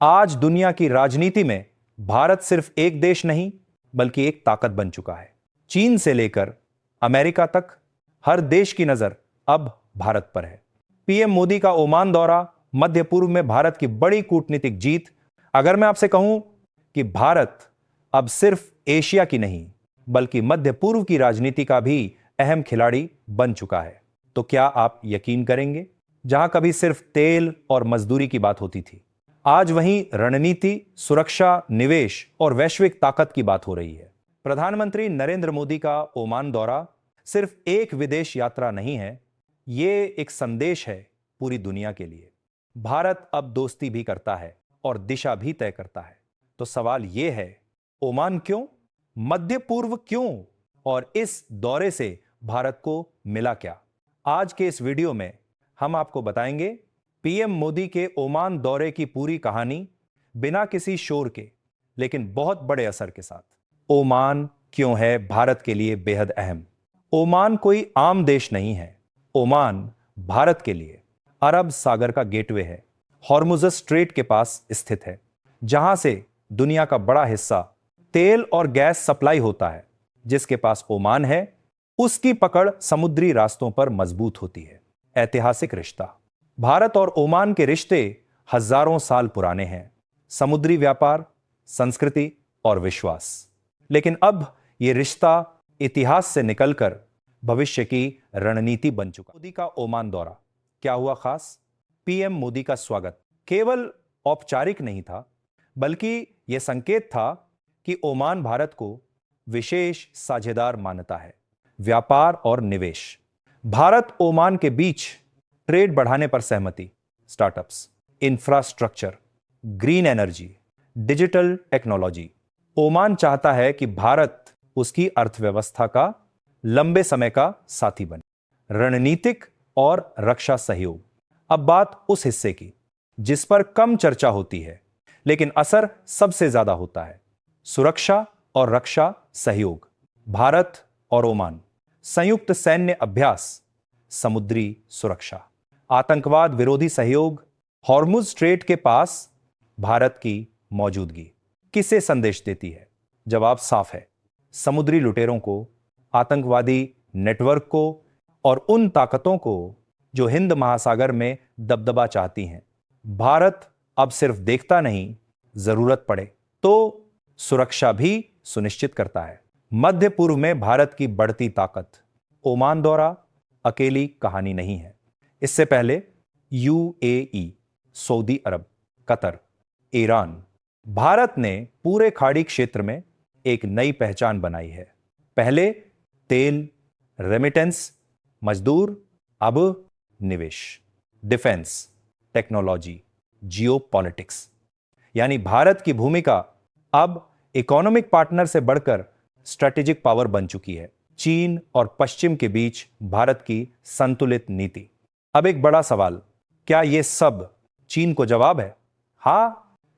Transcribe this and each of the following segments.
आज दुनिया की राजनीति में भारत सिर्फ एक देश नहीं बल्कि एक ताकत बन चुका है। चीन से लेकर अमेरिका तक हर देश की नजर अब भारत पर है। पीएम मोदी का ओमान दौरा, मध्य पूर्व में भारत की बड़ी कूटनीतिक जीत। अगर मैं आपसे कहूं कि भारत अब सिर्फ एशिया की नहीं बल्कि मध्य पूर्व की राजनीति का भी अहम खिलाड़ी बन चुका है, तो क्या आप यकीन करेंगे? जहां कभी सिर्फ तेल और मजदूरी की बात होती थी, आज वहीं रणनीति, सुरक्षा, निवेश और वैश्विक ताकत की बात हो रही है। प्रधानमंत्री नरेंद्र मोदी का ओमान दौरा सिर्फ एक विदेश यात्रा नहीं है, ये एक संदेश है पूरी दुनिया के लिए। भारत अब दोस्ती भी करता है और दिशा भी तय करता है। तो सवाल यह है, ओमान क्यों, मध्य पूर्व क्यों, और इस दौरे से भारत को मिला क्या? आज के इस वीडियो में हम आपको बताएंगे पीएम मोदी के ओमान दौरे की पूरी कहानी, बिना किसी शोर के लेकिन बहुत बड़े असर के साथ। ओमान क्यों है भारत के लिए बेहद अहम? ओमान कोई आम देश नहीं है। ओमान भारत के लिए अरब सागर का गेटवे है। हॉर्मुज़ स्ट्रेट के पास स्थित है, जहां से दुनिया का बड़ा हिस्सा तेल और गैस सप्लाई होता है। जिसके पास ओमान है, उसकी पकड़ समुद्री रास्तों पर मजबूत होती है। ऐतिहासिक रिश्ता, भारत और ओमान के रिश्ते हजारों साल पुराने हैं। समुद्री व्यापार, संस्कृति और विश्वास। लेकिन अब यह रिश्ता इतिहास से निकलकर भविष्य की रणनीति बन चुका। मोदी का ओमान दौरा, क्या हुआ खास? पीएम मोदी का स्वागत केवल औपचारिक नहीं था, बल्कि यह संकेत था कि ओमान भारत को विशेष साझेदार मानता है। व्यापार और निवेश, भारत ओमान के बीच ट्रेड बढ़ाने पर सहमति। Startups, infrastructure, green energy, digital technology. Oman चाहता है कि भारत उसकी अर्थव्यवस्था का लंबे समय का साथी बने। रणनीतिक और रक्षा सहयोग, अब बात उस हिस्से की जिस पर कम चर्चा होती है लेकिन असर सबसे ज्यादा होता है। सुरक्षा और रक्षा सहयोग, भारत और ओमान संयुक्त सैन्य अभ्यास, समुद्री सुरक्षा, आतंकवाद विरोधी सहयोग। हॉर्मुज़ स्ट्रेट के पास भारत की मौजूदगी किसे संदेश देती है? जवाब साफ है, समुद्री लुटेरों को, आतंकवादी नेटवर्क को और उन ताकतों को जो हिंद महासागर में दबदबा चाहती हैं। भारत अब सिर्फ देखता नहीं, जरूरत पड़े तो सुरक्षा भी सुनिश्चित करता है। मध्य पूर्व में भारत की बढ़ती ताकत। ओमान दौरा अकेली कहानी नहीं है। इससे पहले यूएई, सऊदी अरब, कतर, ईरान, भारत ने पूरे खाड़ी क्षेत्र में एक नई पहचान बनाई है। पहले तेल, रेमिटेंस, मजदूर, अब निवेश, डिफेंस, टेक्नोलॉजी, जियोपॉलिटिक्स। यानी भारत की भूमिका अब इकोनॉमिक पार्टनर से बढ़कर स्ट्रेटेजिक पावर बन चुकी है। चीन और पश्चिम के बीच भारत की संतुलित नीति। अब एक बड़ा सवाल, क्या यह सब चीन को जवाब है? हां,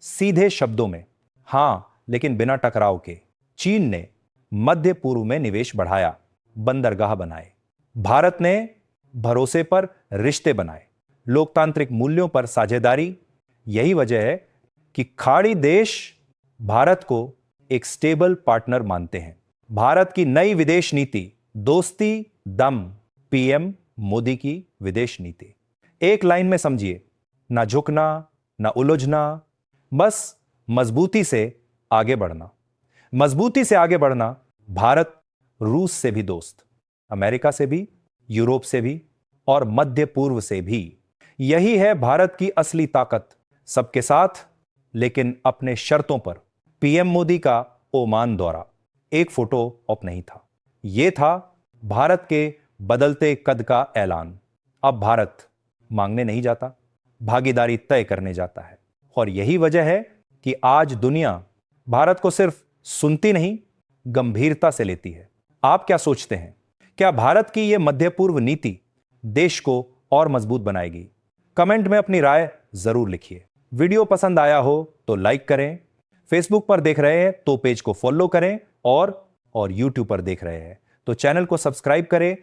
सीधे शब्दों में हां, लेकिन बिना टकराव के। चीन ने मध्य पूर्व में निवेश बढ़ाया, बंदरगाह बनाए। भारत ने भरोसे पर रिश्ते बनाए, लोकतांत्रिक मूल्यों पर साझेदारी। यही वजह है कि खाड़ी देश भारत को एक स्टेबल पार्टनर मानते हैं। भारत की नई विदेश नीति, दोस्ती दम, पीएम मोदी की विदेश नीति। एक लाइन में समझिए, ना झुकना, ना उलझना, बस मजबूती से आगे बढ़ना। मजबूती से आगे बढ़ना। भारत रूस से भी दोस्त, अमेरिका से भी, यूरोप से भी और मध्य पूर्व से भी। यही है भारत की असली ताकत, सबके साथ लेकिन अपने शर्तों पर। पीएम मोदी का ओमान दौरा एक फोटो ऑप नहीं था, यह था भारत के बदलते कद का ऐलान। अब भारत मांगने नहीं जाता, भागीदारी तय करने जाता है। और यही वजह है कि आज दुनिया भारत को सिर्फ सुनती नहीं, गंभीरता से लेती है। आप क्या सोचते हैं, क्या भारत की यह मध्य पूर्व नीति देश को और मजबूत बनाएगी? कमेंट में अपनी राय जरूर लिखिए। वीडियो पसंद आया हो तो लाइक करें, फेसबुक पर देख रहे हैं तो पेज को फॉलो करें, और यूट्यूब पर देख रहे हैं तो चैनल को सब्सक्राइब करें